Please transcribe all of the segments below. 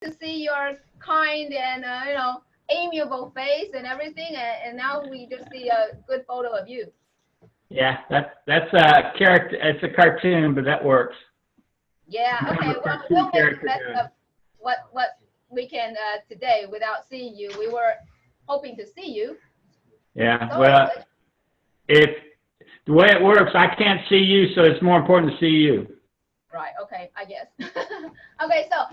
to see your kind and amiable face and everything, and now we just see a good photo of you. Yeah, that's a character. It's a cartoon, but that works. Yeah. Okay. Well, we'll make the best of what we can today without seeing you. We were hoping to see you. Yeah. Well, if the way it works, I can't see you, so it's more important to see you. Right. Okay. I guess. Okay. So,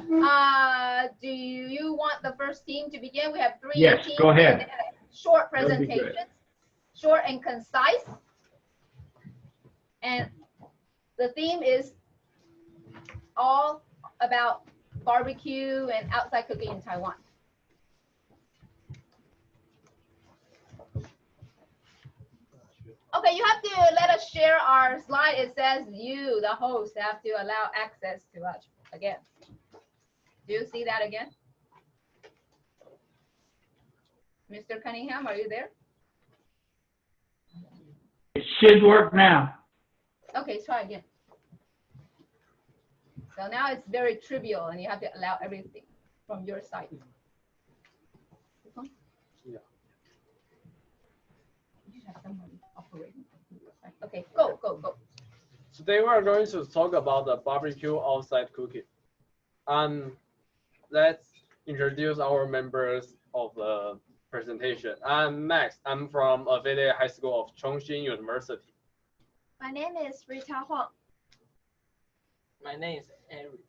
do you want the first team to begin? We have three Yes, teams. go ahead. Short That would be good. presentations, short and concise, and the theme is all about barbecue and outside cooking in Taiwan. Okay, you have to let us share our slide. It says you, the host, have to allow access to us again. Do you see that again? Mr. Cunningham, are you there? It should work now. Okay, try again. So now it's very trivial and you have to allow everything from your side. This one? Yeah. You have somebody operating. Okay, go. Today we are going to talk about the barbecue outside cooking. Let's introduce our members of the presentation. I'm Max. I'm from affiliate high school of Chongqing University. My name is Rita Huang. My name is Eric.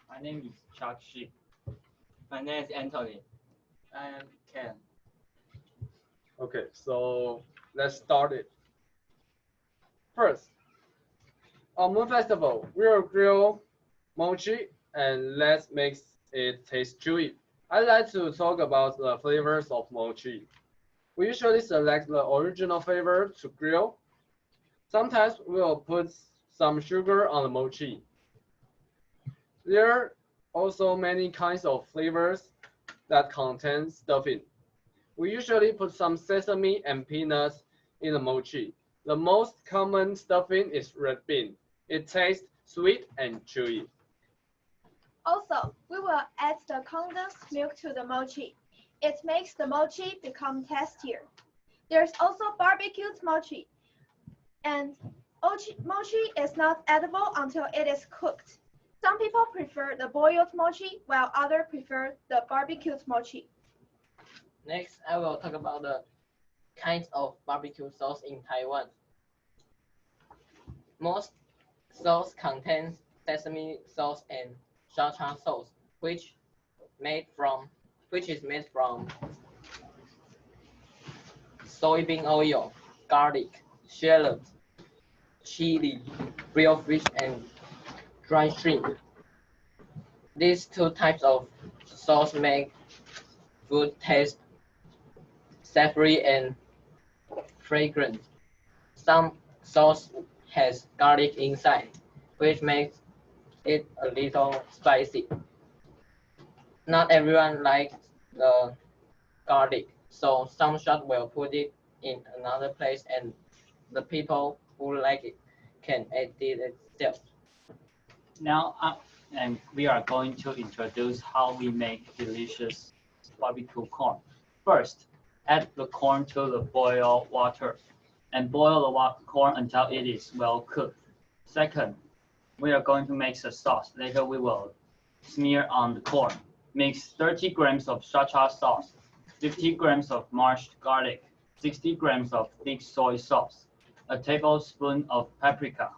My name is Chuck Shi. My name is Anthony. I am Ken. Okay, so let's start it. First, on Moon Festival, we'll grill mochi and let's make it taste chewy. I'd like to talk about the flavors of mochi. We usually select the original flavor to grill. Sometimes we'll put some sugar on the mochi. There are also many kinds of flavors that contain stuffing. We usually put some sesame and peanuts in the mochi. The most common stuffing is red bean. It tastes sweet and chewy. Also, we will add the condensed milk to the mochi. It makes the mochi become tastier. There's also barbecued mochi. And mochi is not edible until it is cooked. Some people prefer the boiled mochi, while others prefer the barbecued mochi. Next, I will talk about the kinds of barbecue sauce in Taiwan. Most sauce contains sesame sauce and sriracha sauce, which is made from soybean oil, garlic, shallot, chili, grilled fish, and dry shrimp. These two types of sauce make food taste savory and fragrant. Some sauce has garlic inside, which makes it a little spicy. Not everyone likes the garlic, so some shops will put it in another place, and the people who like it can add it themselves. Now, and we are going to introduce how we make delicious barbecue corn. First, add the corn to the boiled water and boil the corn until it is well cooked. Second, we are going to make the sauce. Later, we will smear on the corn. Mix 30 grams of sriracha sauce, 50 grams of mashed garlic, 60 grams of thick soy sauce, a tablespoon of paprika,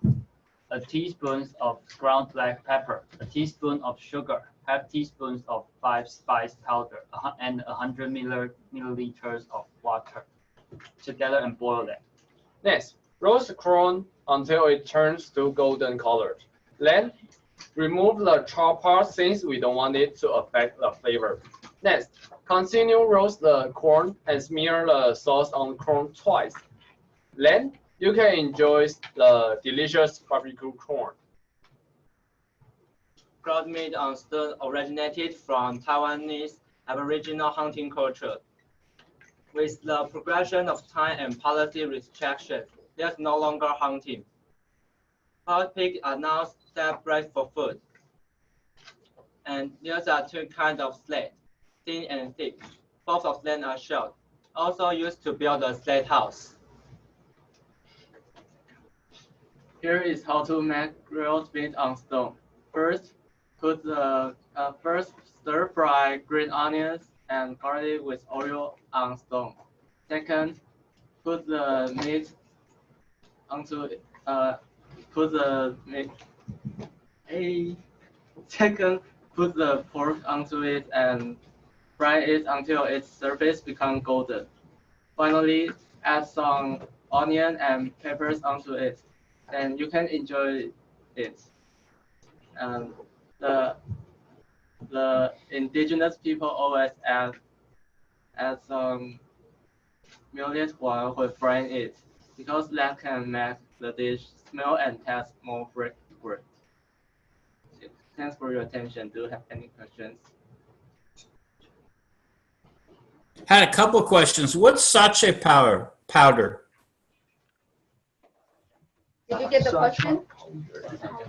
a teaspoon of ground black pepper, a teaspoon of sugar, half teaspoons of 5-spice powder, and 100 milliliters of water together and boil them. Next, roast the corn until it turns to golden color. Then, remove the charred part since we don't want it to affect the flavor. Next, continue roast the corn and smear the sauce on corn twice. Then, you can enjoy the delicious barbecue corn. Ground meat on stone originated from Taiwanese Aboriginal hunting culture. With the progression of time and policy restrictions, there's no longer hunting. Wild pigs are now celebrated for food. And there are two kinds of slate, thin and thick. Both of them are shelled, also used to build a slate house. Here is how to make grilled meat on stone. First, stir fry green onions and garlic with oil on stone. Second, put the meat onto put the meat. Second, put the pork onto it and fry it until its surface becomes golden. Finally, add some onion and peppers onto it, and you can enjoy it. And the indigenous people always add some millet while frying it, because that can make the dish smell and taste more fragrant. Thanks for your attention. Do you have any questions? Had a couple questions. What's sachet powder? Did you get the question?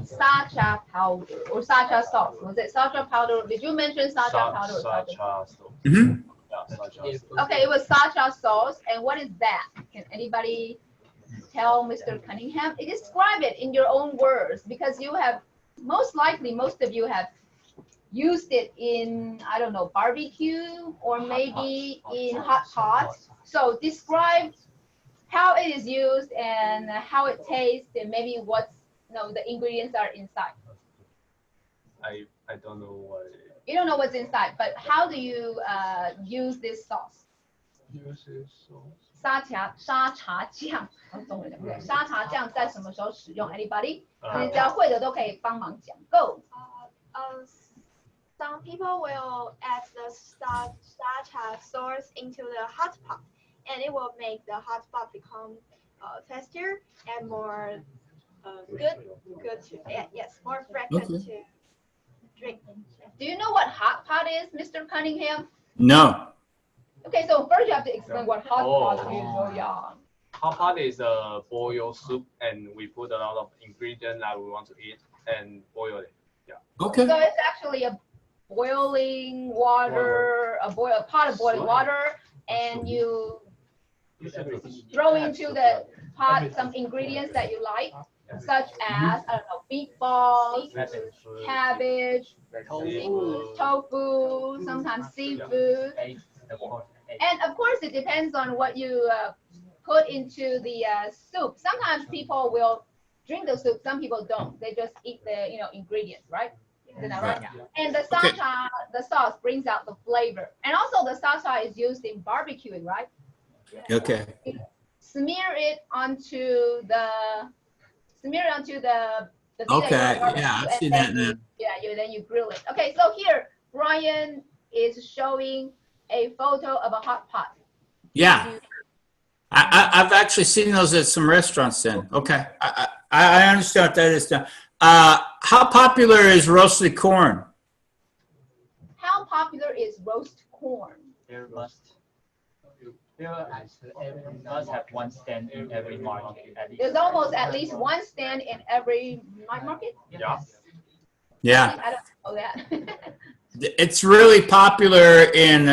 Sacha powder or sacha sauce. Was it sacha powder? Did you mention sacha powder or something? Mm-hmm. Okay, it was sacha sauce. And what is that? Can anybody tell Mr. Cunningham? Describe it in your own words, because you have, most likely, most of you have used it in, I don't know, barbecue or maybe in hot pot. So describe how it is used and how it tastes and maybe what's, the ingredients are inside. I don't know what. You don't know what's inside, but how do you use this sauce?沙茶酱，中文讲不对，沙茶酱在什么时候使用 ？Anybody？你只要会的都可以帮忙讲。Go。Some people will add the sacha sauce into the hot pot, and it will make the hot pot become tastier and more good to more fragrant to drink. Do you know what hot pot is, Mr. Cunningham? No. Okay, so first you have to explain what hot pot is. Oh, yeah. Hot pot is a boiled soup, and we put a lot of ingredients that we want to eat and boil it. Yeah. Okay. So it's actually a boiling water, a pot of boiling water, and you throw into the pot some ingredients that you like, such as, I don't know, beef balls, cabbage, tofu, sometimes seafood. And of course, it depends on what you put into the soup. Sometimes people will drink the soup, some people don't. They just eat the ingredients, right? Isn't that right? And the sacha, the sauce brings out the flavor. And also the sacha is used in barbecuing, right? Okay. Smear it onto the Okay. Yeah, I've seen that now. Then you grill it. Okay, so here Brian is showing a photo of a hot pot. Yeah. I've actually seen those at some restaurants then. Okay. I understand what that is now. How popular is roasted corn? How popular is roast corn? There must have one stand in every market. There's almost at least one stand in every night market. Yeah. Yeah. I don't know that. It's really popular in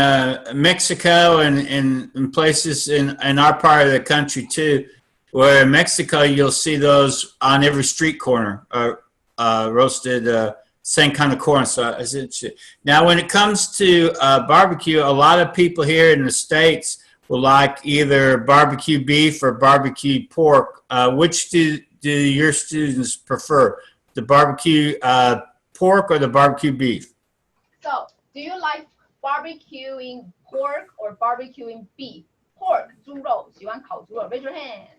Mexico and in places in our part of the country too, where in Mexico you'll see those on every street corner, roasted, same kind of corn. So now when it comes to barbecue, a lot of people here in the States will like either barbecue beef or barbecue pork. Which do your students prefer, the barbecue pork or the barbecue beef? So, do you like barbecuing pork or barbecuing beef? Pork, 猪肉，喜欢烤猪肉 Raise your hand.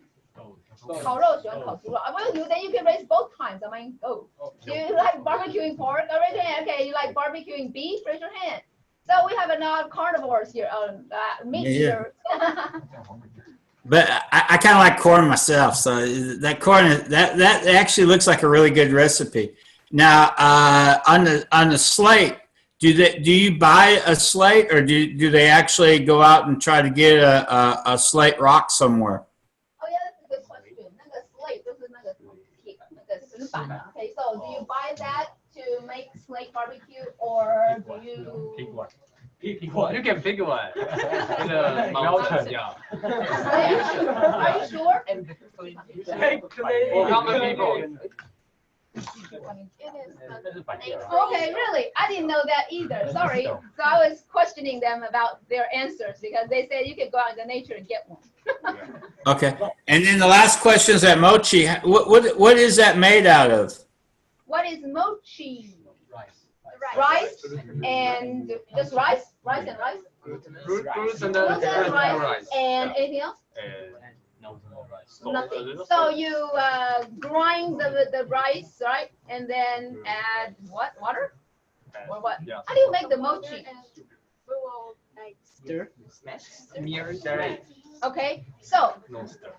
烤肉喜欢烤猪肉 Well, then you can raise both times. I mean, do you like barbecuing pork? Raise your hand. Okay, you like barbecuing beef? Raise your hand. So we have enough carnivores here, meat eaters. But I kind of like corn myself, so that corn that actually looks like a really good recipe. Now on the slate, do you buy a slate, or do they actually go out and try to get a slate rock somewhere? Oh yeah, that's a good question. 那个 slate 就是那个铁，那个石板啊。Okay, so do you buy that to make slate barbecue, or do you? Pick one. You can pick one. In the mountain, yeah. Are you sure? For common people. Okay, really? I didn't know that either. Sorry. So I was questioning them about their answers because they said you could go out in the nature and get one. Okay. And then the last question is that mochi. What is that made out of? What is mochi? Rice. Rice and just rice? Rice and rice? Fruits and Gluten, rice, rice. and anything else? No rice. Nothing. So you grind the rice, right? And then add what? Water? Or what? Yeah. How do you make the mochi? We will like Stir, smash, smear, Okay. So No stir.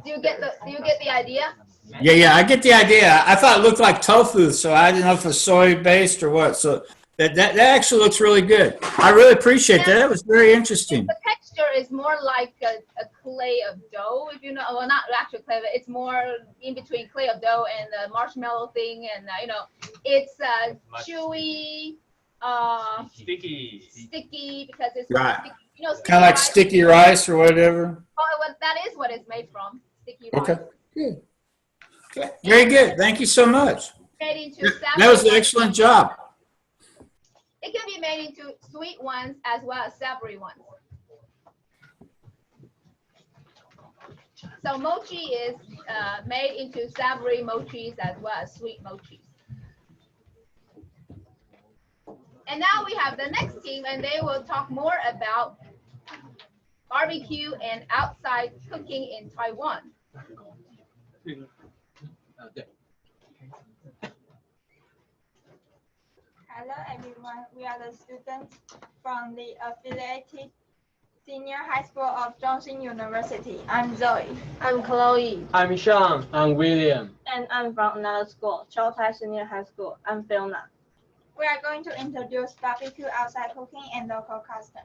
do you get the idea? Yeah, I get the idea. I thought it looked like tofu, so I didn't know if it was soy based or what. So that actually looks really good. I really appreciate that. It was very interesting. The texture is more like a clay of dough, if you know. Well, not actual clay, but it's more in between clay of dough and the marshmallow thing, and it's chewy, sticky because it's Right. sticky. Kind of like rice. sticky rice or whatever. Oh, well, that is what it's made from. Sticky rice. Okay, good. Okay. Very good. Thank you so much. Made into That was an savory excellent ones. job. It can be made into sweet ones as well as savory ones. So mochi is made into savory mochis as well as sweet mochis. And now we have the next team, and they will talk more about barbecue and outside cooking in Taiwan. Hello everyone, we are the students from the affiliated Senior High School of Zhongxin University. I'm Zoe. I'm Chloe. I'm Sean. I'm William. And I'm from another school, Choutai Senior High School. I'm Fiona. We are going to introduce barbecue outside cooking and local custom.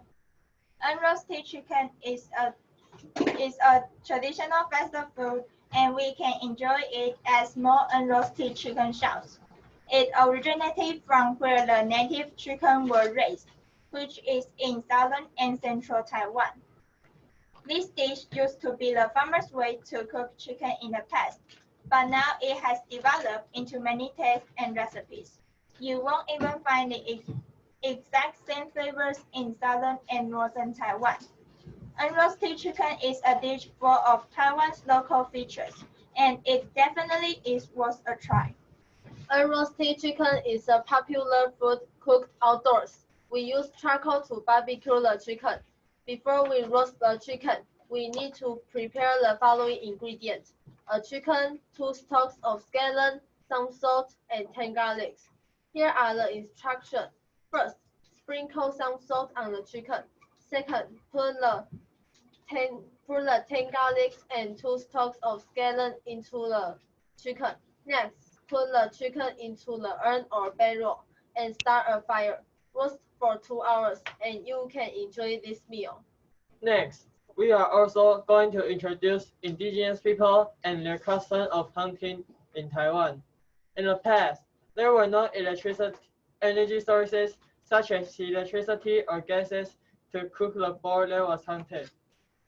Unroasted chicken is a traditional festival food, and we can enjoy it as small unroasted chicken shells. It originated from where the native chicken were raised, which is in southern and central Taiwan. This dish used to be the farmer's way to cook chicken in the past, but now it has developed into many tastes and recipes. You won't even find the exact same flavors in southern and northern Taiwan. Unroasted chicken is a dish full of Taiwan's local features, and it definitely is worth a try. Unroasted chicken is a popular food cooked outdoors. We use charcoal to barbecue the chicken. Before we roast the chicken, we need to prepare the following ingredients: a chicken, 2 stalks of scallion, some salt, and 10 garlics. Here are the instructions. First, sprinkle some salt on the chicken. Second, put the 10 garlics and 2 stalks of scallion into the chicken. Next, put the chicken into the urn or barrel and start a fire. Roast for 2 hours, and you can enjoy this meal. Next, we are also going to introduce indigenous people and their custom of hunting in Taiwan. In the past, there were no energy sources such as electricity or gases to cook the boar that was hunted.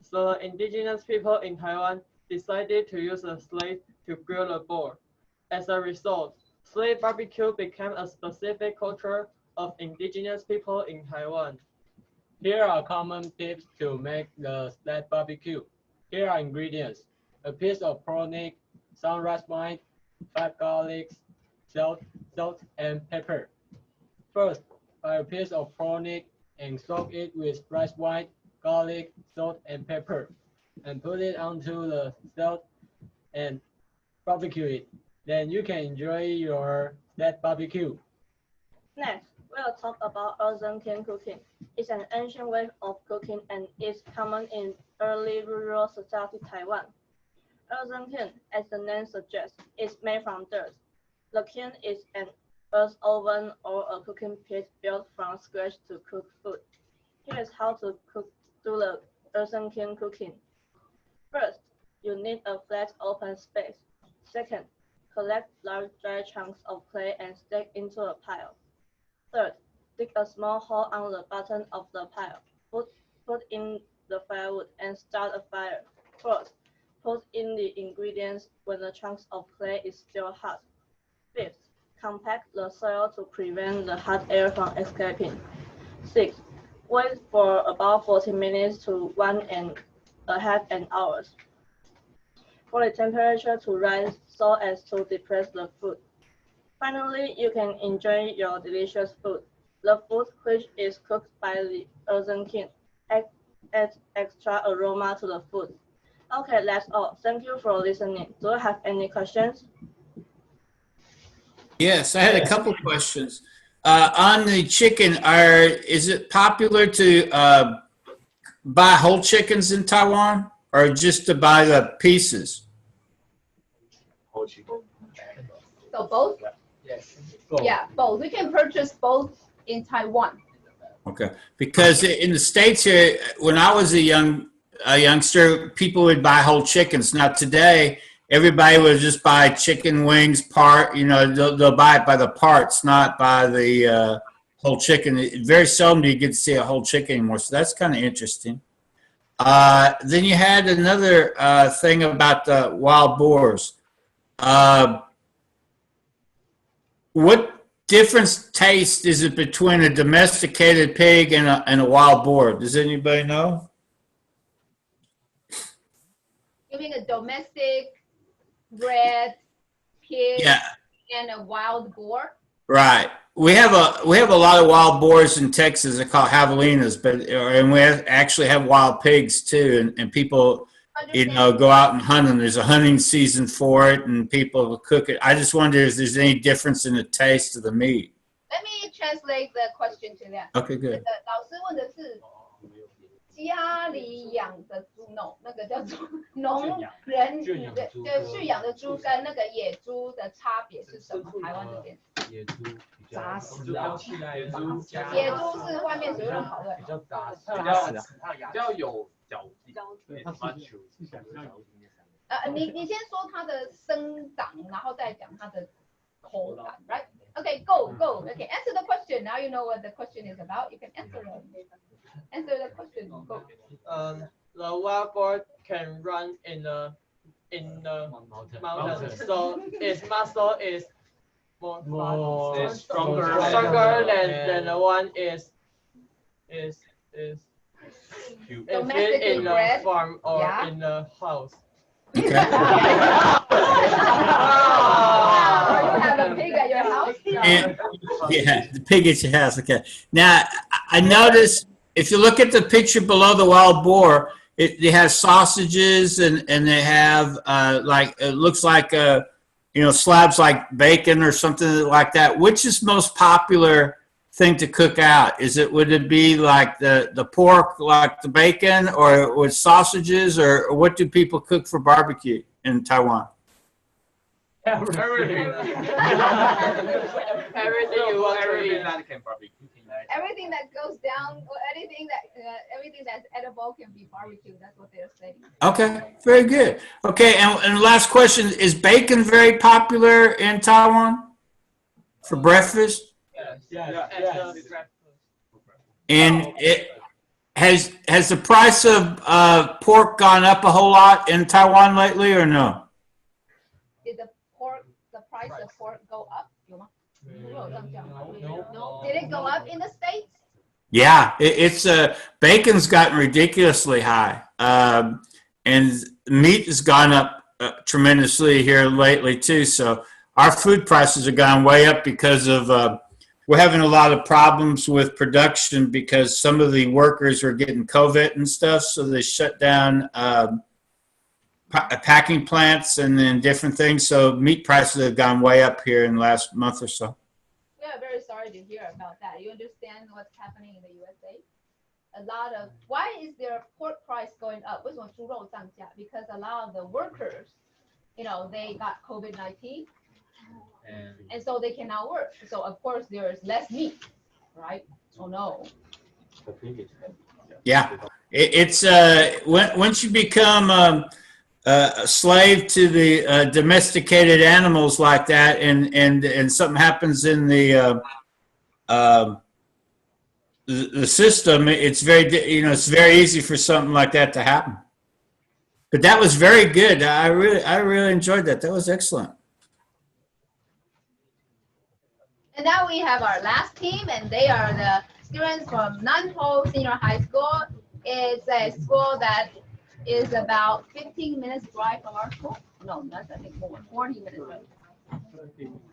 So the indigenous people in Taiwan decided to use a slate to grill the boar. As a result, slate barbecue became a specific culture of indigenous people in Taiwan. Here are common tips to make the sled barbecue. Here are ingredients: a piece of pork neck, some rice wine, 5 garlics, salt, and pepper. First, buy a piece of pork neck and soak it with rice wine, garlic, salt, and pepper, and put it onto the salt and barbecue it. Then you can enjoy your sled barbecue. Next, we'll talk about earthen kiln cooking. It's an ancient way of cooking and is common in early rural society Taiwan. Earthen kiln, as the name suggests, is made from dirt. The kiln is an earth oven or a cooking pit built from scratch to cook food. Here is how to do the earthen kiln cooking. First, you need a flat open space. Second, Collect large dry chunks of clay and stack into a pile. Third, dig a small hole on the bottom of the pile. Put in the firewood and start a fire. Fourth, put in the ingredients when the chunks of clay is still hot. Fifth, compact the soil to prevent the hot air from escaping. Sixth, wait for about 40 minutes to 1.5 hours for the temperature to rise so as to depress the food. Finally, you can enjoy your delicious food. The food, which is cooked by the Earthen King, adds extra aroma to the food. Okay, that's all. Thank you for listening. Do you have any questions? Yes, I had a couple questions. On the chicken, is it popular to buy whole chickens in Taiwan, or just to buy the pieces? Mochi. So both? Yes. Yeah, both. We can purchase both in Taiwan. Okay, because in the States here, when I was a youngster, people would buy whole chickens. Now today, everybody would just buy chicken wings they'll buy it by the parts, not by the whole chicken. Very seldom do you get to see a whole chicken anymore, so that's kind of interesting. Then you had another thing about the wild boars. What difference taste is it between a domesticated pig and a wild boar? Does anybody know? You mean a domestic bred pig and a wild boar? Right. We have a lot of wild boars in Texas. They're called javelinas, and we actually have wild pigs too. And people, go out and hunt them. There's a hunting season for it, and people will cook it. I just wonder if there's any difference in the taste of the meat. Let me translate the question to that. Okay, good. 老师问的是家里养的猪，那个叫做农人的驯养的猪跟那个野猪的差别是什么？台湾这边野猪扎实野猪是外面只用好的，比较扎实，比较有嚼劲，你先说它的生长，然后再讲它的口感 ，right? Okay, go. Okay, answer the question. Now you know what the question is about. You can answer the question. Go. The wild boar can run in the mountain, so its muscle is more stronger than the one is in the farm or in the house. You have a pig at your house? Yeah, the pig at your house. Okay. Now, I noticed if you look at the picture below the wild boar, they have sausages and they have it looks like slabs like bacon or something like that. Which is most popular thing to cook out? Would it be like the pork, like the bacon, or with sausages, or what do people cook for barbecue in Taiwan? Everything you want to eat. Everything that goes down, or everything that's edible can be barbecued. That's what they're saying. Okay, very good. Okay, and last question: is bacon very popular in Taiwan for breakfast? Yes. And it has the price of pork gone up a whole lot in Taiwan lately, or no? Did the price of pork go up? No. Did it go up in the States? Yeah, it's bacon's gotten ridiculously high, and meat has gone up tremendously here lately too. So our food prices have gone way up because of we're having a lot of problems with production because some of the workers are getting COVID and stuff, so they shut down packing plants and then different things. So meat prices have gone way up here in the last month or so. We are very sorry to hear about that. You understand what's happening in the USA? Why is their pork price going up? 为什么猪肉涨价? Because a lot of the workers, they got COVID-19. And so they cannot work. So of course there's less meat, right? Oh no. Yeah, it's once you become a slave to the domesticated animals like that, and something happens in the system, it's it's very easy for something like that to happen. But that was very good. I really enjoyed that. That was excellent. And now we have our last team, and they are the students from Nantou Senior High School. It's a school that is about 15 minutes drive from our school. No, not I think more, 40 minutes.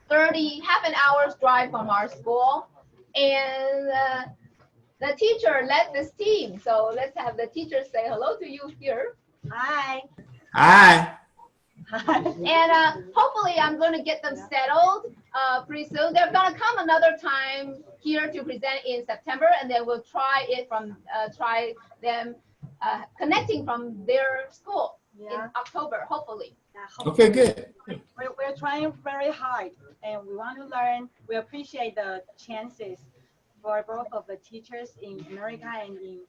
30, half an hour's drive from our school. And the teacher led this team. So let's have the teacher say hello to you here. Hi. Hi. And hopefully I'm going to get them settled pretty soon. They're going to come another time here to present in September, and then we'll try it from try them connecting from their school in October, hopefully. Okay, good. We're trying very hard, and we want to learn. We appreciate the chances for both of the teachers in America and in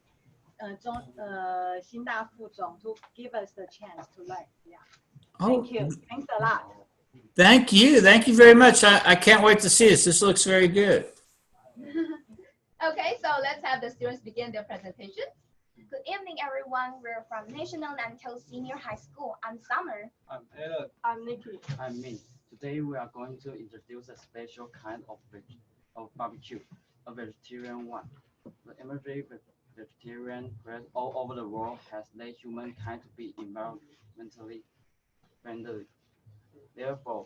Xinda Fuzhong to give us the chance to learn. Yeah. Thank you. Thanks a lot. Thank you. Thank you very much. I can't wait to see this. This looks very good. Okay, so let's have the students begin their presentation. Good evening, everyone. We're from National Nantou Senior High School. I'm Summer. I'm Ellen. I'm Nikki. I'm Min. Today we are going to introduce a special kind of barbecue, a vegetarian one. The imagery vegetarian spread all over the world has led humankind to be environmentally friendly. Therefore,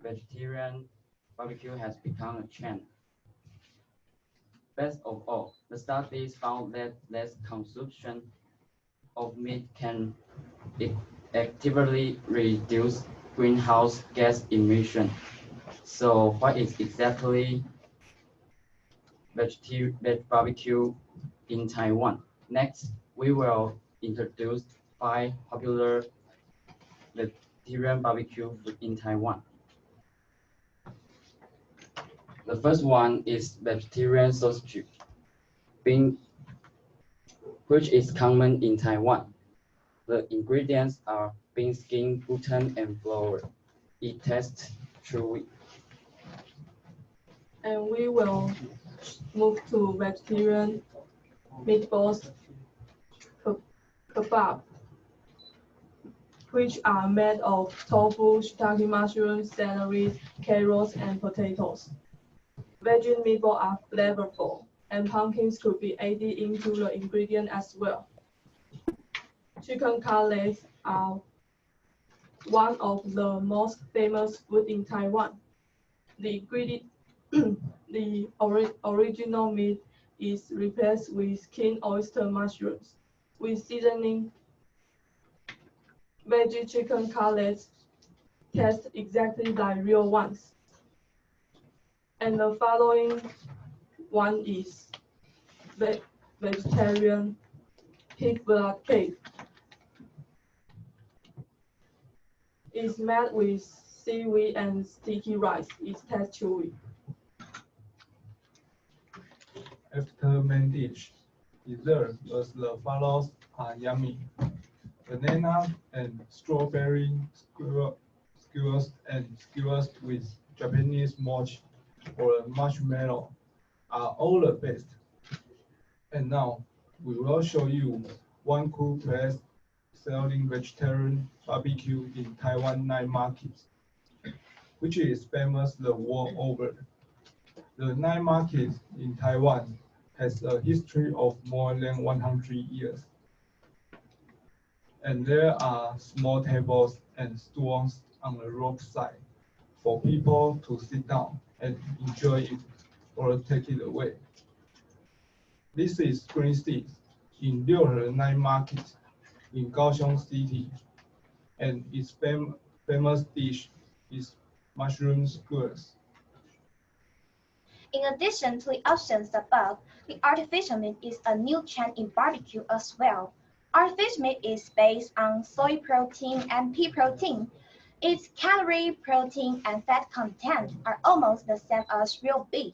vegetarian barbecue has become a trend. Best of all, the studies found that less consumption of meat can actively reduce greenhouse gas emission. So what is exactly barbecue in Taiwan? Next, we will introduce 5 popular vegetarian barbecue in Taiwan. The first one is vegetarian sausage, which is common in Taiwan. The ingredients are bean skin, gluten, and flour. It tastes chewy. And we will move to vegetarian meatballs kebab, which are made of tofu, shiitake mushrooms, celery, carrots, and potatoes. Veggie meatballs are flavorful, and pumpkins could be added into the ingredient as well. Chicken cutlets are one of the most famous food in Taiwan. The original meat is replaced with king oyster mushrooms. With seasoning, veggie chicken cutlets taste exactly like real ones. And the following one is vegetarian pig blood cake. It's made with seaweed and sticky rice. It tastes chewy. After main dish, dessert as the follows are yummy. Banana and strawberry skewers and skewers with Japanese mochi or marshmallow are all the best. And now we will show you one cool place selling vegetarian barbecue in Taiwan night markets, which is famous the world over. The night market in Taiwan has a history of more than 100 years. And there are small tables and stools on the roadside for people to sit down and enjoy it or take it away. This is Green Stick in Liuhe Night Market in Kaohsiung City, and its famous dish is mushroom skewers. In addition to the options above, the artificial meat is a new trend in barbecue as well. Artificial meat is based on soy protein and pea protein. Its calorie, protein, and fat content are almost the same as real beef,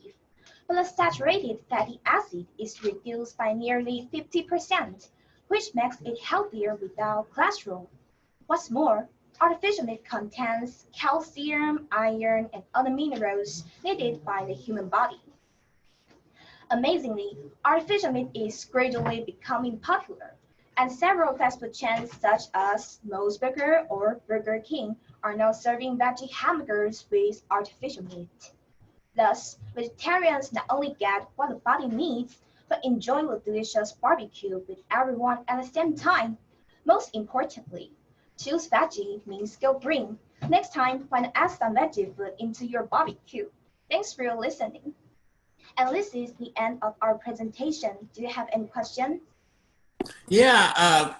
but the saturated fatty acid is reduced by nearly 50%. which makes it healthier without cholesterol. What's more, artificial meat contains calcium, iron, and other minerals needed by the human body. Amazingly, artificial meat is gradually becoming popular, and several fast food chains such as Moe's Burger or Burger King are now serving veggie hamburgers with artificial meat. Thus, vegetarians not only get what the body needs, but enjoy a delicious barbecue with everyone at the same time. Most importantly, choose veggie means go green. Next time, why not add some veggie food into your barbecue? Thanks for listening. And this is the end of our presentation. Do you have any questions? Yeah,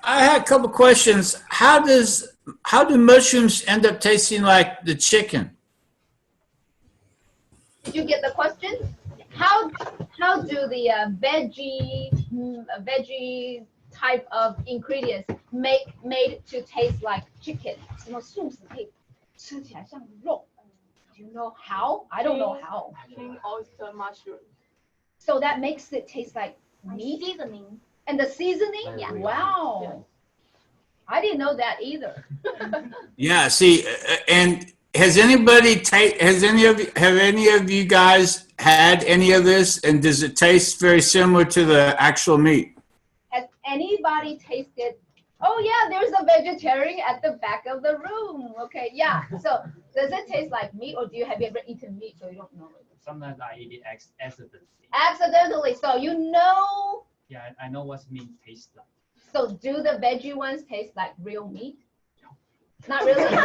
I had a couple questions. How do mushrooms end up tasting like the chicken? Did you get the question? How do the veggie type of ingredients made to taste like chicken? 什么素食可以吃起来像肉？ Do you know how? I don't know how. King oyster mushroom. So that makes it taste like meat seasoning. And the seasoning? Yeah. Wow. Yeah. I didn't know that either. Yeah, see, and have any of you guys had any of this, and does it taste very similar to the actual meat? Has anybody tasted? Oh yeah, there's a vegetarian at the back of the room. Okay, yeah. So does it taste like meat, or have you ever eaten meat so you don't know it? Sometimes I eat it accidentally. Accidentally. So you know. Yeah, I know what meat tastes like. So do the veggie ones taste like real meat? Not really. There is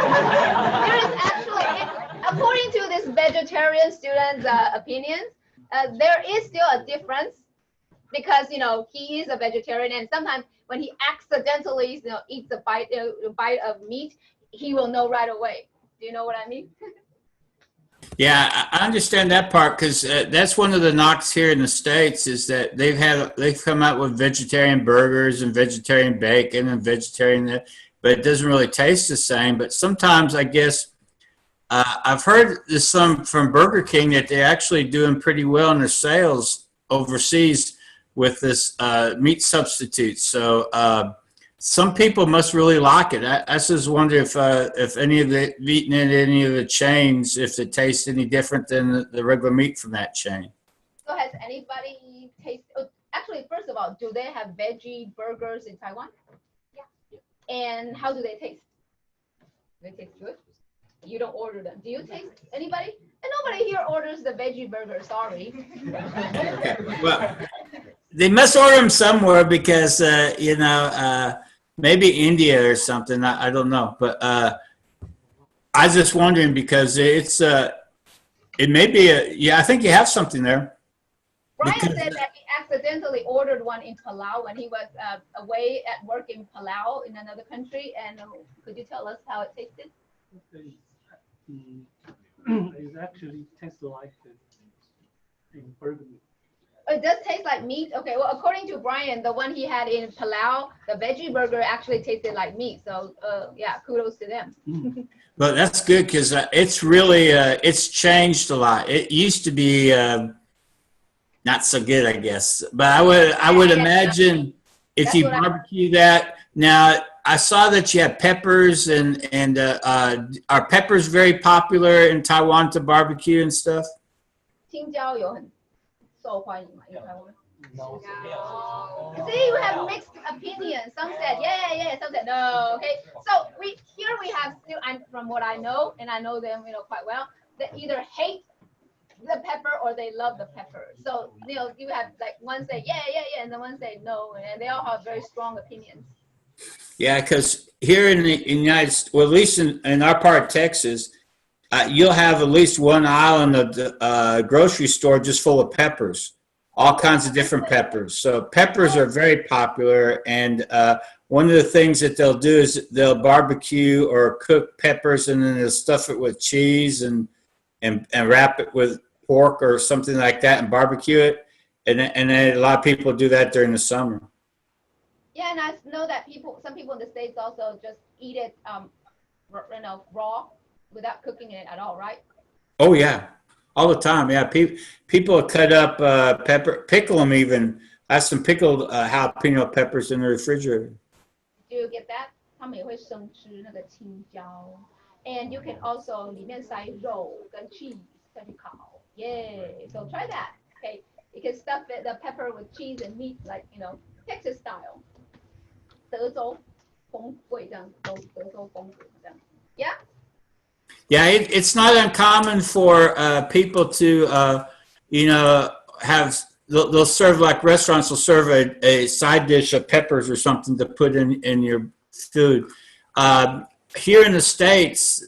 actually, according to this vegetarian student's opinions, there is still a difference because he is a vegetarian, and sometimes when he accidentally eats a bite of meat, he will know right away. Do you know what I mean? Yeah, I understand that part because that's one of the knocks here in the States is that they've come out with vegetarian burgers and vegetarian bacon and vegetarian, but it doesn't really taste the same. But sometimes I guess I've heard this from Burger King that they're actually doing pretty well in their sales overseas with this meat substitute. So some people must really like it. I just wonder if any of the eaten at any of the chains, if it tastes any different than the regular meat from that chain. So has anybody tasted? Oh, actually, first of all, do they have veggie burgers in Taiwan? Yeah. And how do they taste? Do they taste good? You don't order them. Do you taste anybody? And nobody here orders the veggie burger. Sorry. Well, they must order them somewhere because maybe India or something. I don't know, but I was just wondering because it may be yeah. I think you have something there. Brian said that he accidentally ordered one in Palau when he was away at work in Palau in another country. And could you tell us how it tasted? It actually tastes like in burger meat. It does taste like meat. Okay, well, according to Brian, the one he had in Palau, the veggie burger actually tasted like meat. So, yeah, kudos to them. Well, that's good because it's really it's changed a lot. It used to be not so good, I guess. But I would imagine if you barbecue that. Now, I saw that you have peppers and are peppers very popular in Taiwan to barbecue and stuff? 青椒有很受欢迎嘛，in Taiwan. See, we have mixed opinions. Some said yeah, some said no. Okay, so we have still, from what I know, and I know them quite well, they either hate the pepper or they love the pepper. So you have like one say yeah, and then one say no, and they all have very strong opinions. Yeah, because here in the United States, well, at least in our part of Texas, you'll have at least one aisle of the grocery store just full of peppers, all kinds of different peppers. So peppers are very popular, and one of the things that they'll do is they'll barbecue or cook peppers, and then they'll stuff it with cheese and wrap it with pork or something like that and barbecue it. And then a lot of people do that during the summer. Yeah, and I know that some people in the States also just eat it, raw without cooking it at all, right? Oh yeah, all the time. Yeah, people cut up pepper, pickle them even I have some pickled jalapeno peppers in the refrigerator. Do you get that? 他们也会生吃那个青椒。And you can also 里面塞肉跟 cheese 再去烤。Yeah, so try that. Okay, you can stuff it, the pepper with cheese and meat, like Texas style. 德州风味这样，德州风格这样。Yeah. Yeah, it's not uncommon for people to, have, they'll serve, like restaurants will serve a side dish of peppers or something to put in your food. Here in the States,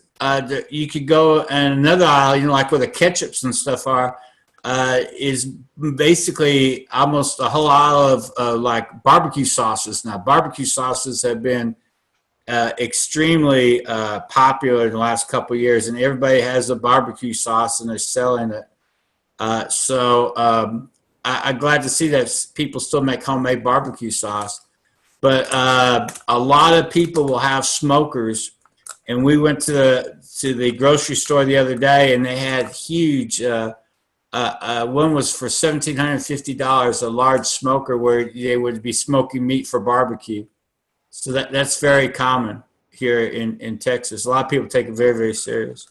you could go in another aisle, like where the ketchups and stuff are, is basically almost a whole aisle of like barbecue sauces. Now, barbecue sauces have been extremely popular in the last couple of years, and everybody has a barbecue sauce and they're selling it. I'm glad to see that people still make homemade barbecue sauce. But a lot of people will have smokers, and we went to the grocery store the other day, and they had huge. One was for $1,750, a large smoker where they would be smoking meat for barbecue. So that's very common here in Texas. A lot of people take it very, very serious.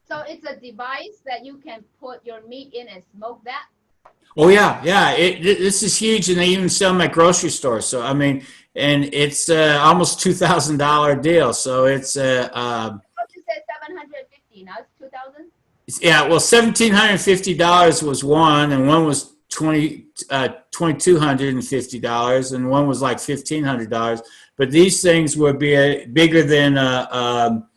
So it's a device that you can put your meat in and smoke that? Oh, yeah. This is huge, and they even sell them at grocery stores. So, I mean, and it's almost $2,000 deal. So it's... you said 750, now it's 2,000? Yeah, well, $1,750 was one, and one was $2,250, and one was like $1,500. But these things would be bigger than a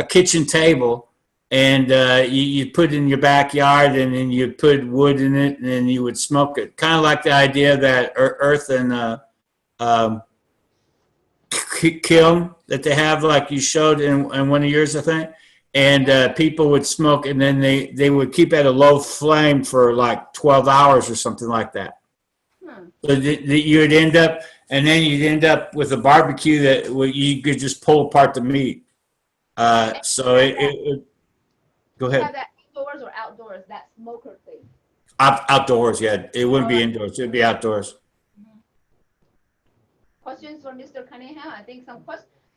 kitchen table, and you put it in your backyard, and then you put wood in it, and then you would smoke it. Kind of like the idea that earth and kiln that they have, like you showed in one of yours, I think. And people would smoke, and then they would keep at a low flame for like 12 hours or something like that. So you'd end up, and then you'd end up with a barbecue that you could just pull apart the meat. So it go ahead. Have that indoors or outdoors, that smoker thing? Outdoors, yeah. It wouldn't be indoors. It'd be outdoors. Questions for Mr. Cunningham? I think some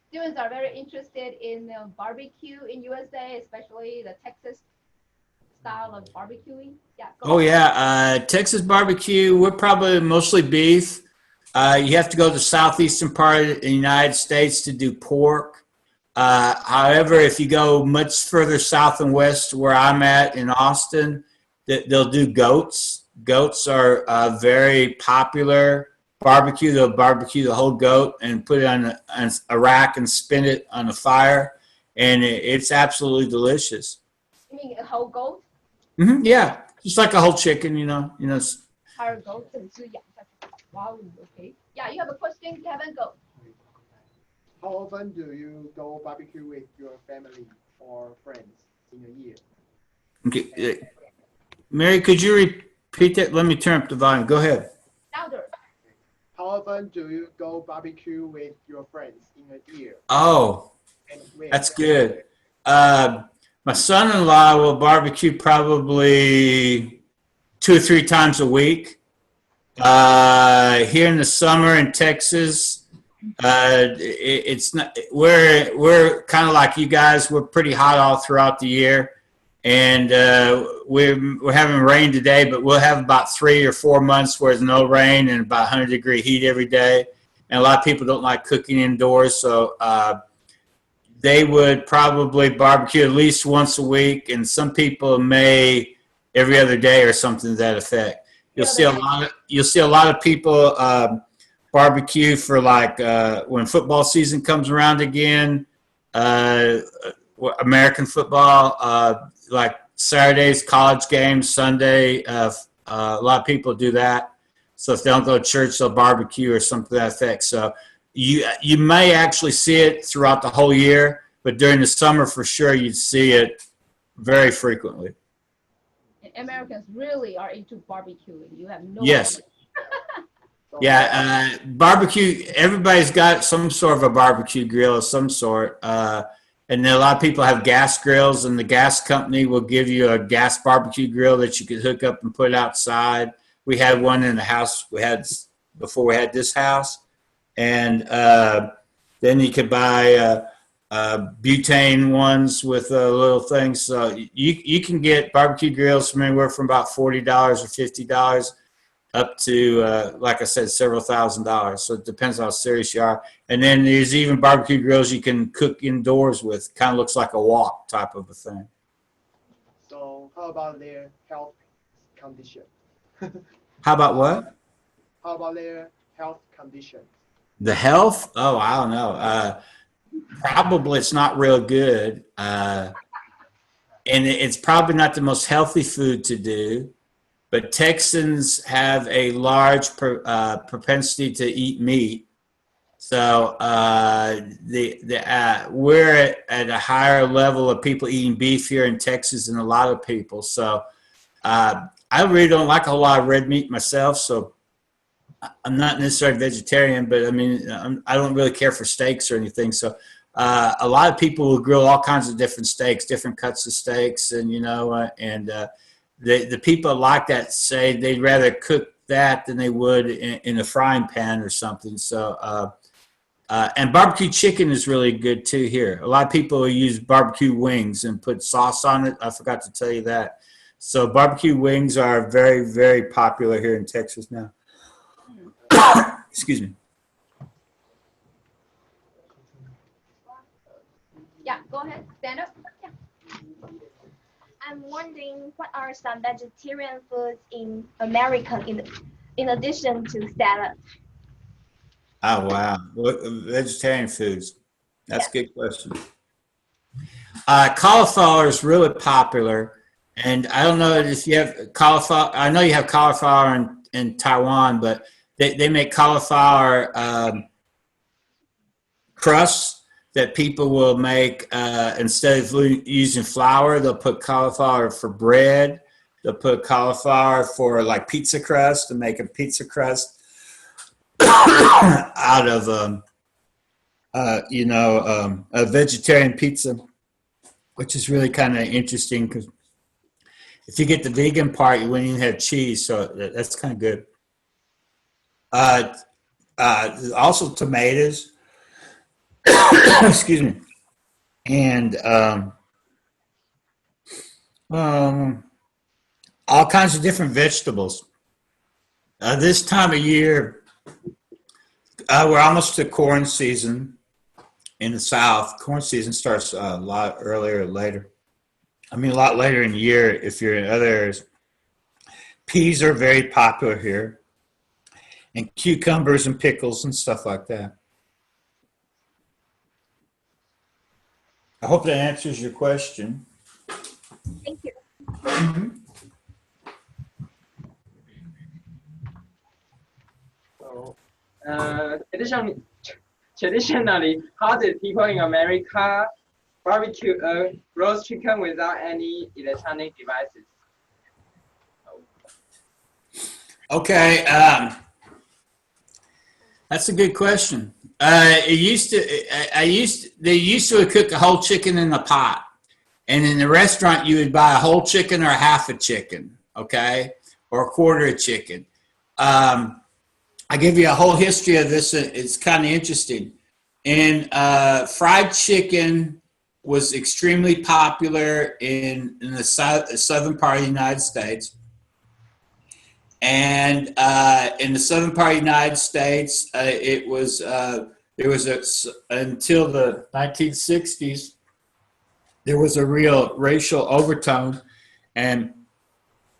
students are very interested in barbecue in USA, especially the Texas style of barbecuing. Yeah. Oh, yeah. Texas barbecue, we're probably mostly beef. You have to go to the southeastern part of the United States to do pork. However, if you go much further south and west where I'm at in Austin, they'll do goats. Goats are very popular. Barbecue, they'll barbecue the whole goat and put it on a rack and spin it on a fire, and it's absolutely delicious. You mean a whole goat? Mm-hmm, yeah, just like a whole chicken, Our goat. Wow. Okay. Yeah, you have a question, Kevin? Go. How often do you go barbecue with your family or friends in a year? Okay, Mary, could you repeat that? Let me turn up the volume. Go ahead. Louder. How often do you go barbecue with your friends in a year? Oh, that's good. My son-in-law will barbecue probably 2 or 3 times a week. Here in the summer in Texas, it's not. We're kind of like you guys. We're pretty hot all throughout the year, and we're having rain today, but we'll have about 3 or 4 months where there's no rain and about 100-degree heat every day. And a lot of people don't like cooking indoors, so they would probably barbecue at least once a week, and some people may every other day or something to that effect. You'll see a lot of people barbecue for like when football season comes around again, American football, like Saturdays, college games, Sunday. A lot of people do that. So if they don't go to church, they'll barbecue or something to that effect. So you may actually see it throughout the whole year, but during the summer for sure you'd see it very frequently. Americans really are into barbecuing. You have no Yes. idea. Yeah, barbecue, everybody's got some sort of a barbecue grill of some sort. And then a lot of people have gas grills, and the gas company will give you a gas barbecue grill that you can hook up and put outside. We had one in the house we had before we had this house. And then you could buy butane ones with little things. So you can get barbecue grills from anywhere from about $40 or $50 up to, like I said, several $1,000s. So it depends how serious you are. And then there's even barbecue grills you can cook indoors with. Kind of looks like a wok type of a thing. So how about their health condition? How about what? How about their health condition? The health? Oh, I don't know. Probably it's not real good. And it's probably not the most healthy food to do. But Texans have a large propensity to eat meat. So we're at a higher level of people eating beef here in Texas than a lot of people. So I really don't like a lot of red meat myself. So I'm not necessarily vegetarian, but I mean, I don't really care for steaks or anything. So a lot of people will grill all kinds of different steaks, different cuts of steaks, and the people like that say they'd rather cook that than they would in a frying pan or something. So, and barbecue chicken is really good too here. A lot of people use barbecue wings and put sauce on it. I forgot to tell you that. So barbecue wings are very, very popular here in Texas now. Excuse me. Yeah, go ahead. Stand up. Yeah. I'm wondering what are some vegetarian foods in America in addition to salad? Oh, wow. What vegetarian foods? That's a good question. Cauliflower is really popular. And I don't know if you have cauliflower. I know you have cauliflower in Taiwan, but they make cauliflower crusts that people will make instead of using flour. They'll put cauliflower for bread. They'll put cauliflower for like pizza crust to make a pizza crust out of a vegetarian pizza, which is really kind of interesting because if you get the vegan part, you wouldn't even have cheese, so that's kind of good. Also tomatoes, excuse me, and all kinds of different vegetables. This time of year, we're almost to corn season in the South. Corn season starts a lot earlier or later. I mean, a lot later in the year if you're in other areas. Peas are very popular here, and cucumbers and pickles and stuff like that. I hope that answers your question. Thank you. Mm-hmm. Traditionally, how did people in America barbecue a roast chicken without any electronic devices? Okay, that's a good question. They used to cook a whole chicken in a pot, and in the restaurant you would buy a whole chicken or half a chicken, okay, or a quarter of chicken. I give you a whole history of this. It's kind of interesting. And fried chicken was extremely popular in the southern part of the United States. And in the southern part of the United States, it was there was until the 1960s, there was a real racial overtone. And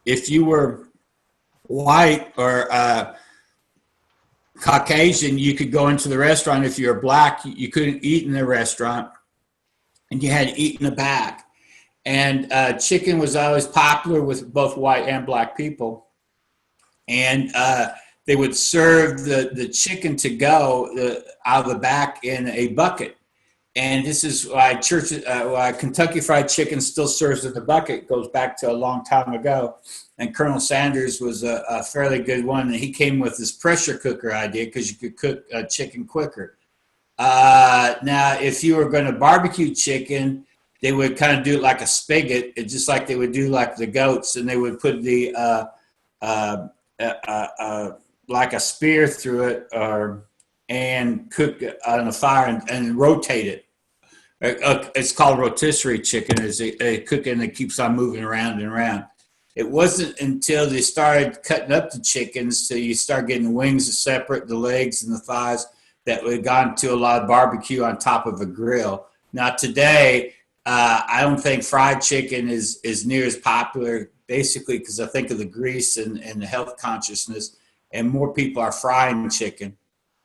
if you were white or Caucasian, you could go into the restaurant. If you were black, you couldn't eat in the restaurant, and you had to eat in the back. And chicken was always popular with both white and black people. And they would serve the chicken to go out of the back in a bucket. And this is why why Kentucky Fried Chicken still serves in the bucket. It goes back to a long time ago. And Colonel Sanders was a fairly good one. And he came with this pressure cooker idea because you could cook chicken quicker. Now, if you were going to barbecue chicken, they would kind of do it like a spigot, just like they would do like the goats. And they would put the like a spear through it, and cook it on a fire and rotate it. It's called rotisserie chicken. It's a cooking that keeps on moving around and around. It wasn't until they started cutting up the chickens, so you start getting the wings separate, the legs and the thighs, that we've gone to a lot of barbecue on top of a grill. Now today, I don't think fried chicken is near as popular, basically because I think of the grease and the health consciousness, and more people are frying chicken.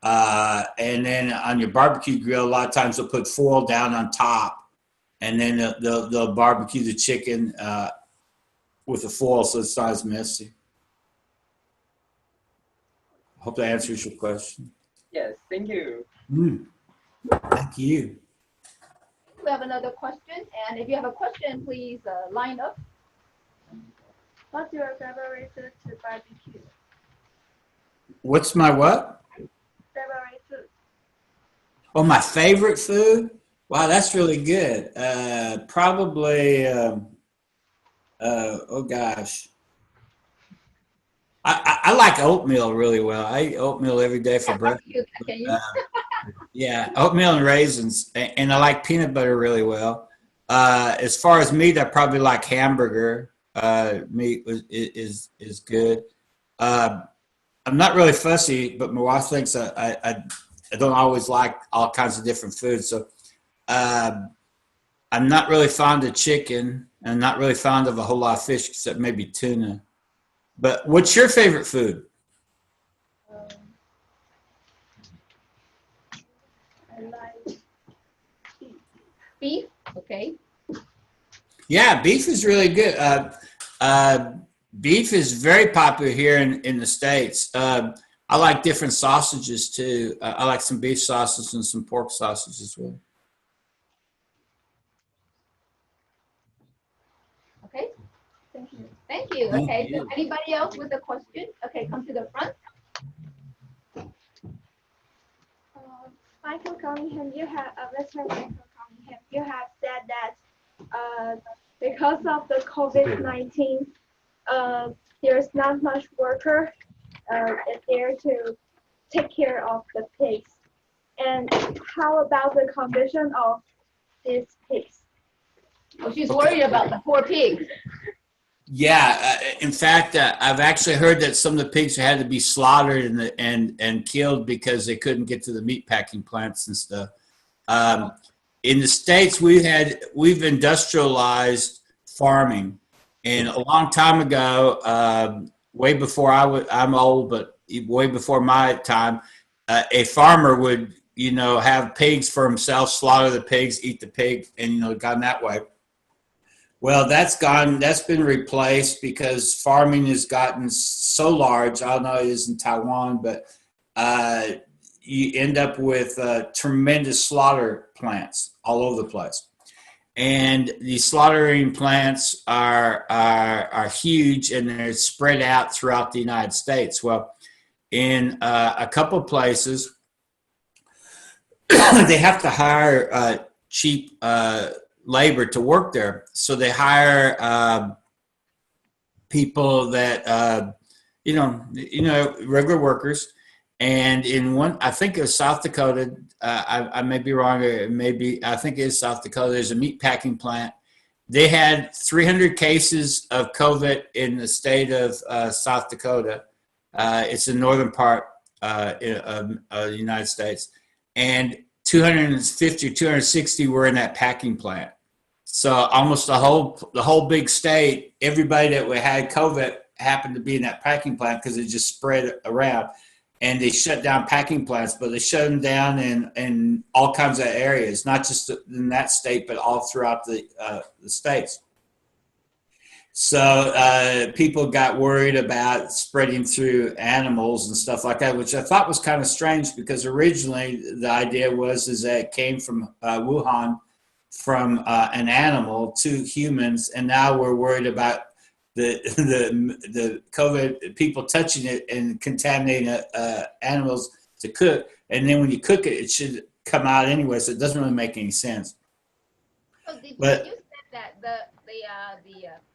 And then on your barbecue grill, a lot of times they'll put foil down on top, and then they'll barbecue the chicken with the foil so it's not as messy. Hope that answers your question. Yes, thank you. Thank you. We have another question, and if you have a question, please line up. What's your favorite food to barbecue? What's my what? Favorite food. Oh, my favorite food? Wow, that's really good. Probably, oh gosh. I like oatmeal really well. I eat oatmeal every day for breakfast. Yeah, oatmeal and raisins, and I like peanut butter really well. As far as meat, I probably like hamburger. Meat is good. I'm not really fussy, but my wife thinks I don't always like all kinds of different foods. So I'm not really fond of chicken. I'm not really fond of a whole lot of fish, except maybe tuna. But what's your favorite food? I like beef. Okay. Yeah, beef is really good. Beef is very popular here in the States. I like different sausages too. I like some beef sausage and some pork sausage as well. Okay. Thank you. Thank you. Okay. So anybody else with a question? Okay, come to the front. Michael Cunningham, Mr. Michael Cunningham, you have said that because of the COVID-19, there's not much worker there to take care of the pigs. And how about the condition of these pigs? Oh, she's worried about the poor pigs. Yeah, in fact, I've actually heard that some of the pigs had to be slaughtered and killed because they couldn't get to the meat packing plants and stuff. In the States, we've industrialized farming, and a long time ago, way before I'm old, but way before my time, a farmer would have pigs for himself, slaughter the pigs, eat the pig, and gone that way. Well, that's gone. That's been replaced because farming has gotten so large. I don't know it is in Taiwan, but you end up with tremendous slaughter plants all over the place. And these slaughtering plants are huge, and they're spread out throughout the United States. Well, in a couple of places, they have to hire cheap labor to work there, so they hire people that regular workers. And in one, I think it was South Dakota. I may be wrong. I think it is South Dakota. There's a meat packing plant. They had 300 cases of COVID in the state of South Dakota. It's the northern part of the United States, and 250 or 260 were in that packing plant. So almost the whole big state, everybody that had COVID happened to be in that packing plant because it just spread around. And they shut down packing plants, but they shut them down in all kinds of areas, not just in that state, but all throughout the states. So people got worried about spreading through animals and stuff like that, which I thought was kind of strange because originally the idea is that it came from Wuhan, from an animal to humans, and now we're worried about the COVID, people touching it and contaminating animals to cook, and then when you cook it, it should come out anyway, so it doesn't really make any sense. So you said that the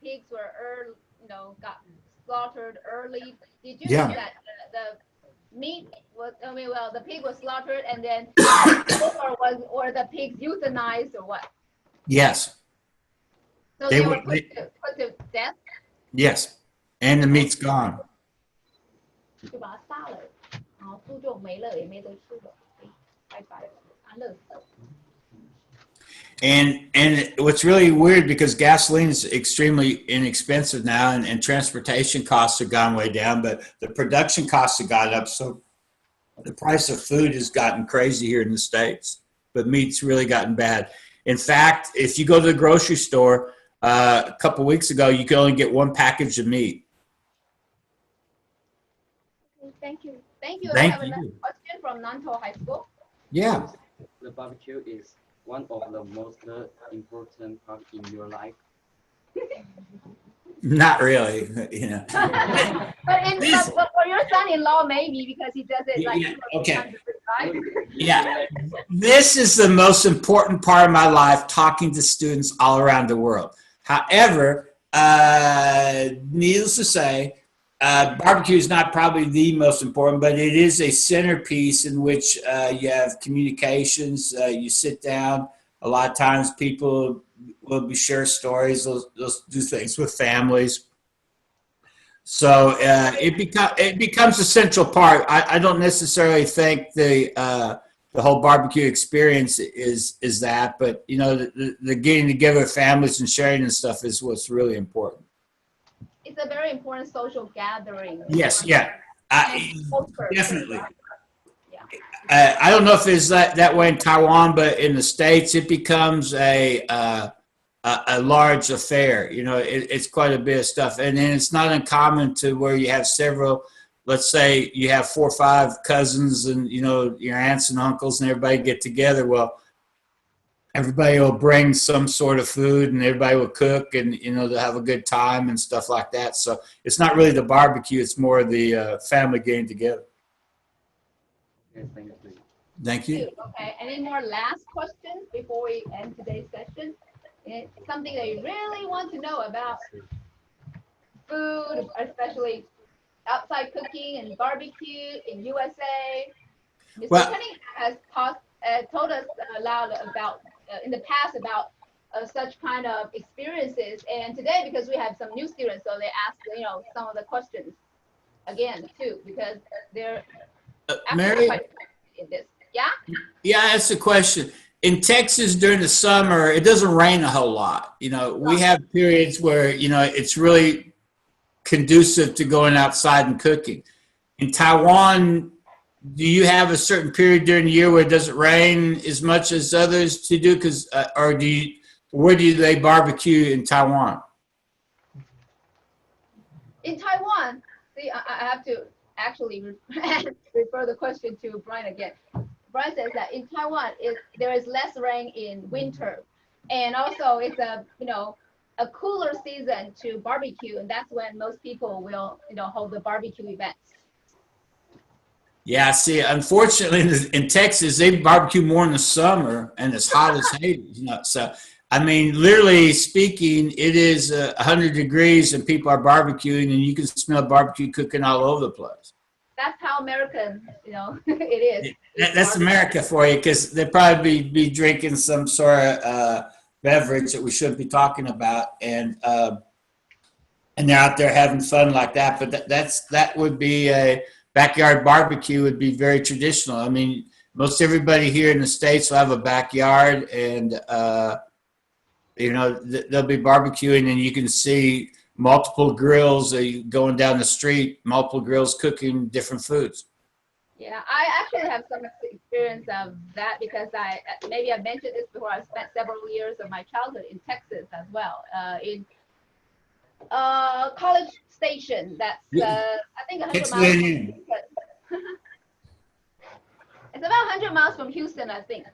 pigs were got slaughtered early. Did you Yeah. know that the meat was, I mean, well, the pig was slaughtered and then or the pigs euthanized or what? Yes. So They they were. were put to death? Yes. And the meat's gone. 就把它杀了，然后猪就没了，也没得吃了，拜拜了，安乐死。 And what's really weird because gasoline is extremely inexpensive now and transportation costs have gone way down, but the production costs have gone up. So the price of food has gotten crazy here in the States, but meat's really gotten bad. In fact, if you go to the grocery store a couple weeks ago, you could only get one package of meat. Thank you. Thank you. Thank I have another you. question from Nantou High School. Yeah. The barbecue is one of the most important part in your life. Not really, you know. but for your son-in-law, maybe because he does it like Yeah, okay. 200 times. Yeah, this is the most important part of my life, talking to students all around the world. However, needless to say, barbecue is not probably the most important, but it is a centerpiece in which you have communications. You sit down. A lot of times people will share stories. They'll do things with families. So it becomes a central part. I don't necessarily think the whole barbecue experience is that, but you know, the getting together with families and sharing and stuff is what's really important. It's a very important social gathering. Yes, yeah, definitely. Yeah. I don't know if it's that way in Taiwan, but in the States, it becomes a large affair. You know, it's quite a bit of stuff, and then it's not uncommon to where you have several. Let's say you have 4 or 5 cousins, and you know your aunts and uncles, and everybody get together. Well, everybody will bring some sort of food, and everybody will cook, and you know they'll have a good time and stuff like that. So it's not really the barbecue; it's more the family getting together. Thank you. Okay. Any more last questions before we end today's session? It's something that you really want to know about food, especially outside cooking and barbecue in USA. Mr. Well- Cunningham has told us a lot about in the past about such kind of experiences, and today because we have some new students, so they ask some of the questions again too because they're Mary? quite in this. Yeah. Yeah, that's the question. In Texas during the summer, it doesn't rain a whole lot. You know, we have periods where, you know, it's really conducive to going outside and cooking. In Taiwan, do you have a certain period during the year where it doesn't rain as much as others to do? Where do they barbecue in Taiwan? In Taiwan, see, I have to actually refer the question to Brian again. Brian says that in Taiwan, there is less rain in winter, and also it's a cooler season to barbecue, and that's when most people will hold the barbecue events. Yeah, see, unfortunately in Texas, they barbecue more in the summer and it's hot as Hades. You know, so I mean, literally speaking, it is 100 degrees and people are barbecuing, and you can smell barbecue cooking all over the place. That's how American, it is. That's America for you, because they'd probably be drinking some sort of beverage that we shouldn't be talking about, and they're out there having fun like that. But that would be a backyard barbecue. Would be very traditional. I mean, most everybody here in the States will have a backyard, and they'll be barbecuing, and you can see multiple grills going down the street, multiple grills cooking different foods. Yeah, I actually have some experience of that because maybe I mentioned this before. I spent several years of my childhood in Texas as well, in College Station. That's I think 100 miles. From Houston. It's about 100 miles from Houston, I think.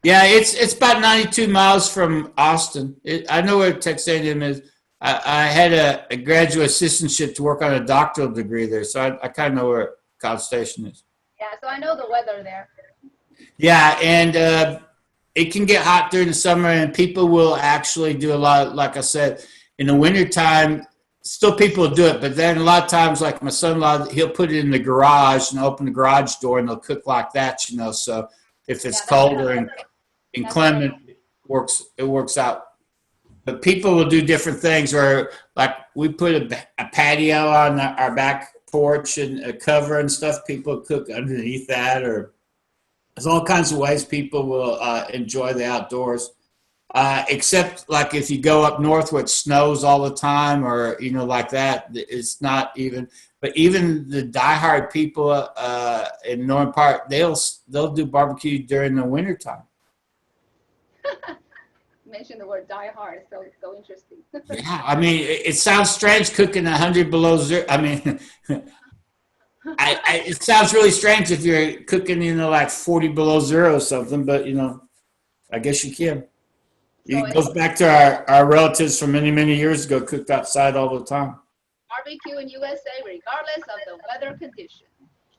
Yeah, it's about 92 miles from Austin. I know where Texas A&M is. I had a graduate assistantship to work on a doctoral degree there, so I kind of know where College Station is. Yeah, so I know the weather there. Yeah, and it can get hot during the summer, and people will actually do a lot, like I said, in the wintertime, still people do it, but then a lot of times, like my son-in-law, he'll put it in the garage and open the garage door, and they'll cook like that, you know. So if it's colder and inclement, it works out. But people will do different things, or like we put a patio on our back porch and a cover and stuff. People cook underneath that, or there's all kinds of ways people will enjoy the outdoors. Except like if you go up north where it snows all the time, or you know, like that, it's not even. But even the diehard people in northern part, they'll do barbecue during the wintertime. Mention the word die hard, so interesting. Yeah, I mean, it sounds strange cooking 100 below zero. I mean, it sounds really strange if you're cooking, you know, like 40 below zero or something. But you know, I guess you can. It goes back to our relatives from many, many years ago, cooked outside all the time. Barbecue in USA, regardless of the weather condition.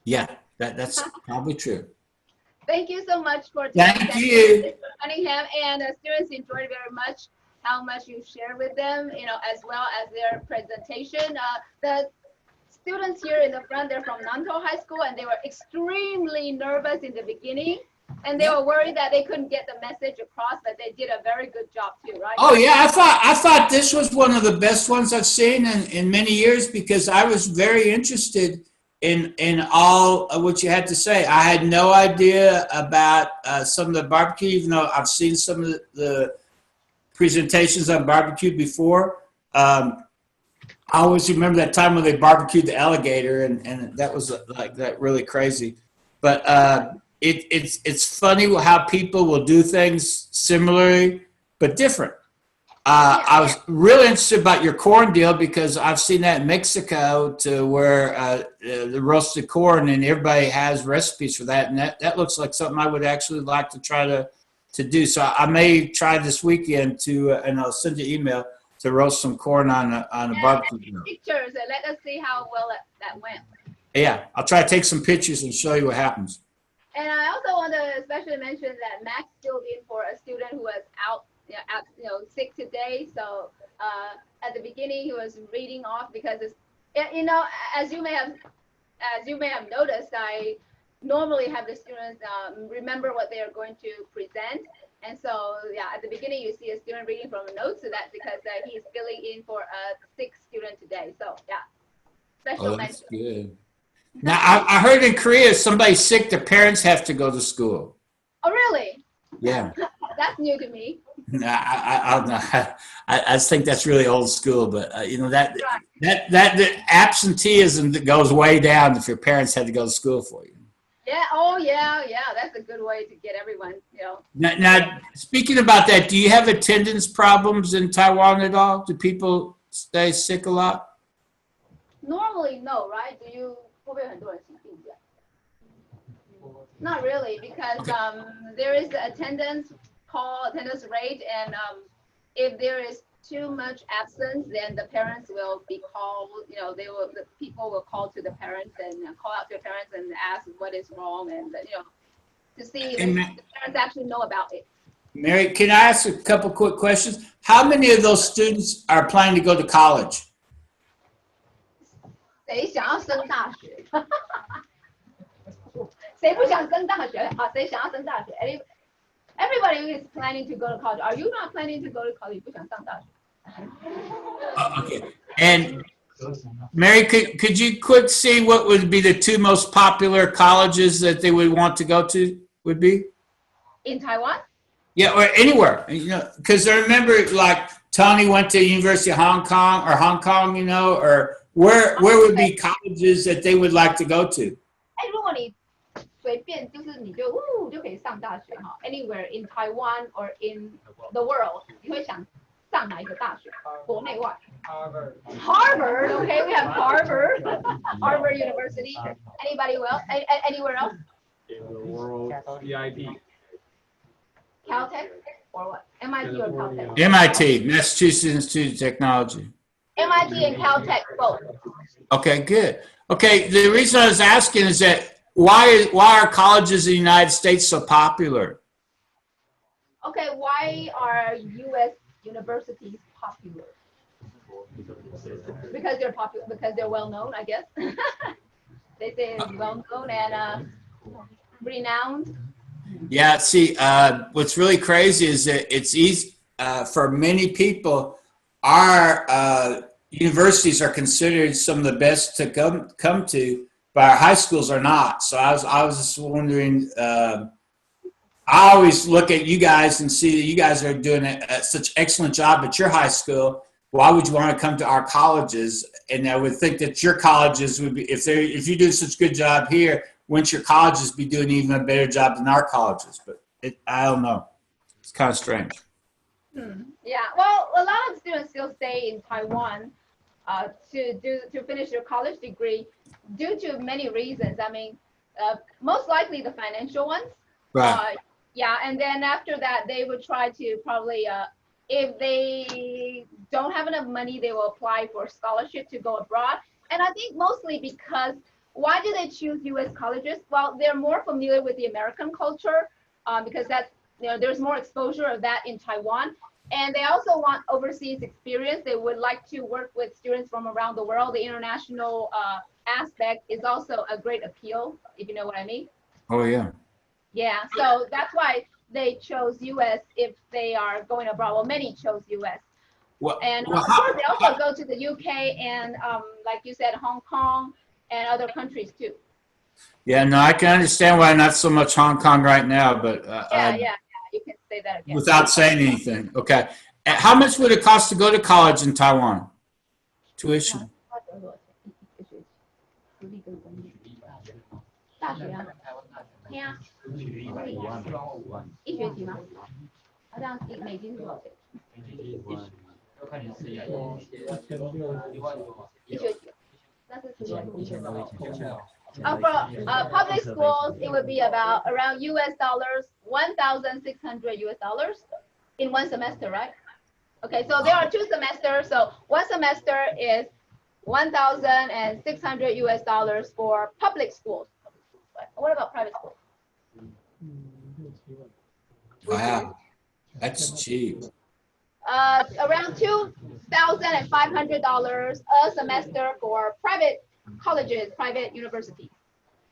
Yeah, that's probably true. Thank you so much for Thank you, Mr. Cunningham, and the students enjoyed very much how much you shared with them, you know, as well as their presentation. The students here in the front, they're from Nantou High School, and they were extremely nervous in the beginning. And they were worried that they couldn't get the message across, but they did a very good job too, right? Oh yeah, I thought this was one of the best ones I've seen in many years, because I was very interested in all of what you had to say. I had no idea about some of the barbecue, even though I've seen some of the presentations on barbecue before. I always remember that time when they barbecued the alligator, and that was like that really crazy. But it's funny how people will do things similarly but different. I was really interested about your corn deal, because I've seen that in Mexico, to where the roasted corn, and everybody has recipes for that, and that looks like something I would actually like to try to do. So I may try this weekend and I'll send you an email to roast some corn on a barbecue. Pictures and let us see how well that went. Yeah, I'll try to take some pictures and show you what happens. And I also want to especially mention that Max filled in for a student who was out, sick today. So at the beginning, he was reading off, because it's, you know, as you may have noticed, I normally have the students remember what they are going to present. And so, yeah, at the beginning, you see a student reading from a note, so that's because he's filling in for a sick student today. So, yeah, special That's mention. good. Now, I heard in Korea, if somebody's sick, the parents have to go to school. Oh, really? Yeah. That's new to me. I just think that's really old school, but you know, that absenteeism that goes way down if your parents had to go to school for you. Yeah. Oh, yeah. That's a good way to get everyone, you know. Now, speaking about that, do you have attendance problems in Taiwan at all? Do people stay sick a lot? Normally, no, right? Do you? Not really, because there is the attendance rate, and if there is too much absence, then the parents will be called. You know, the people will call to the parents and call out to the parents and ask what is wrong, and to see if the parents actually know about it. Mary, can I ask a couple quick questions? How many of those students are planning to go to college? 谁想要升大学？谁不想升大学？啊，谁想要升大学 ？Everybody is planning to go to college. Are you not planning to go to college? 不想上大学。Okay. And Mary, could you quick see what would be the two most popular colleges that they would want to go to would be? In Taiwan? Yeah, or anywhere. You know, because I remember like Tony went to University of Hong Kong, you know, or where would be colleges that they would like to go to? 哎，如果你随便就是你就可以上大学哈 ，anywhere in Taiwan or in the world， 你会想上哪一个大学？国内外 ？Harvard, okay, we have Harvard, Harvard University. Anybody else? Anywhere else? In the world, CIT. Caltech or what? MIT or Caltech? MIT, Massachusetts Institute of Technology. MIT and Caltech both. Okay, good. Okay, the reason I was asking is that why are colleges in the United States so popular? Okay, why are U.S. universities popular? Because they're popular, because they're well known, I guess. They say it's well known and renowned. Yeah, see, what's really crazy is that it's easy for many people. Our universities are considered some of the best to come to, but our high schools are not. So I was just wondering. I always look at you guys and see that you guys are doing such excellent job at your high school. Why would you want to come to our colleges? And I would think that your colleges would be, if you do such a good job here, wouldn't your colleges be doing even a better job than our colleges? But I don't know. It's kind of strange. Yeah, well, a lot of students still stay in Taiwan to finish their college degree due to many reasons. I mean, most likely the financial ones. Right. Yeah, and then after that, they would try to probably, if they don't have enough money, they will apply for scholarship to go abroad. And I think mostly because, why do they choose U.S. colleges? Well, they're more familiar with the American culture because that's, there's more exposure of that in Taiwan. And they also want overseas experience. They would like to work with students from around the world. The international aspect is also a great appeal, if you know what I mean. Oh, yeah. Yeah, so that's why they chose U.S. if they are going abroad. Well, many chose U.S. And of course, they also go to the U.K. and, like you said, Hong Kong and other countries too. Yeah, no, I can understand why not so much Hong Kong right now, but Yeah, you can say that again. without saying anything. Okay. How much would it cost to go to college in Taiwan? Tuition. 大学啊，对呀，一学期吗？好像美金多少钱？一学期，那是for public schools, it would be around US dollars, $1,600 in one semester, right? Okay, so there are 2 semesters. So one semester is $1,600 US for public schools. What about private schools? Wow, that's cheap. Around $2,500 a semester for private colleges, private universities.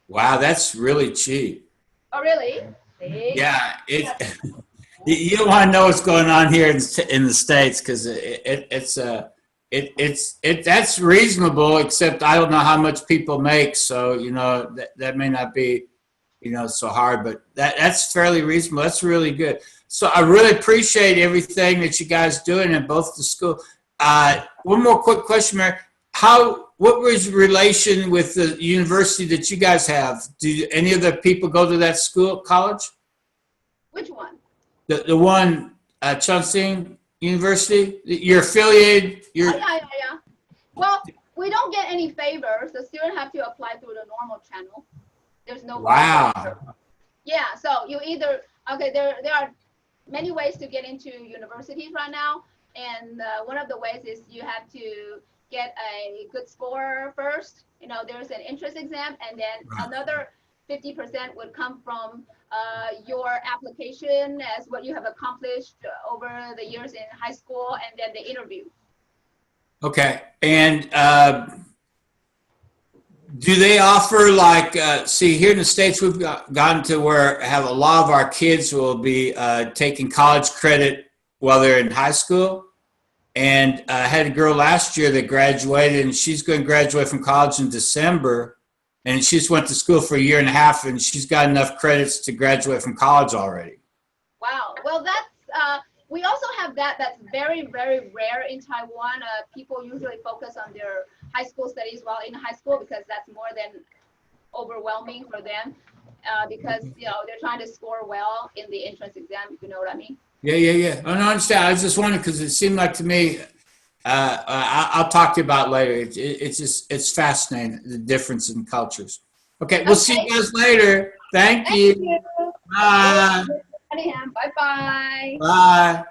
Wow, that's really cheap. Oh, really? See? Yeah, you don't want to know what's going on here in the States because that's reasonable, except I don't know how much people make, so that may not be so hard, but that's fairly reasonable. That's really good. So I really appreciate everything that you guys doing in both the school. One more quick question, Mary. What was your relation with the university that you guys have? Do any of the people go to that college? Which one? The one at Chongqing University? You're affiliated? Yeah. Well, we don't get any favors. The student have to apply through the normal channel. There's no. Wow. Yeah, so you either, okay, there are many ways to get into universities right now. And one of the ways is you have to get a good score first. There's an entrance exam, and then another 50% would come from your application as what you have accomplished over the years in high school, and then the interview. Okay, and do they offer see here in the States, we've gotten to where have a lot of our kids will be taking college credit while they're in high school. And I had a girl last year that graduated, and she's going to graduate from college in December. And she just went to school for a year and a half, and she's got enough credits to graduate from college already. Wow. Well, that's we also have that's very, very rare in Taiwan. People usually focus on their high school studies while in high school because that's more than overwhelming for them because they're trying to score well in the entrance exam, if you know what I mean. Yeah. I don't understand. I was just wondering because it seemed like to me, I'll talk to you about it later. It's fascinating, the difference in cultures. Okay, we'll see you guys later. Thank you. Bye. Bye-bye. Bye.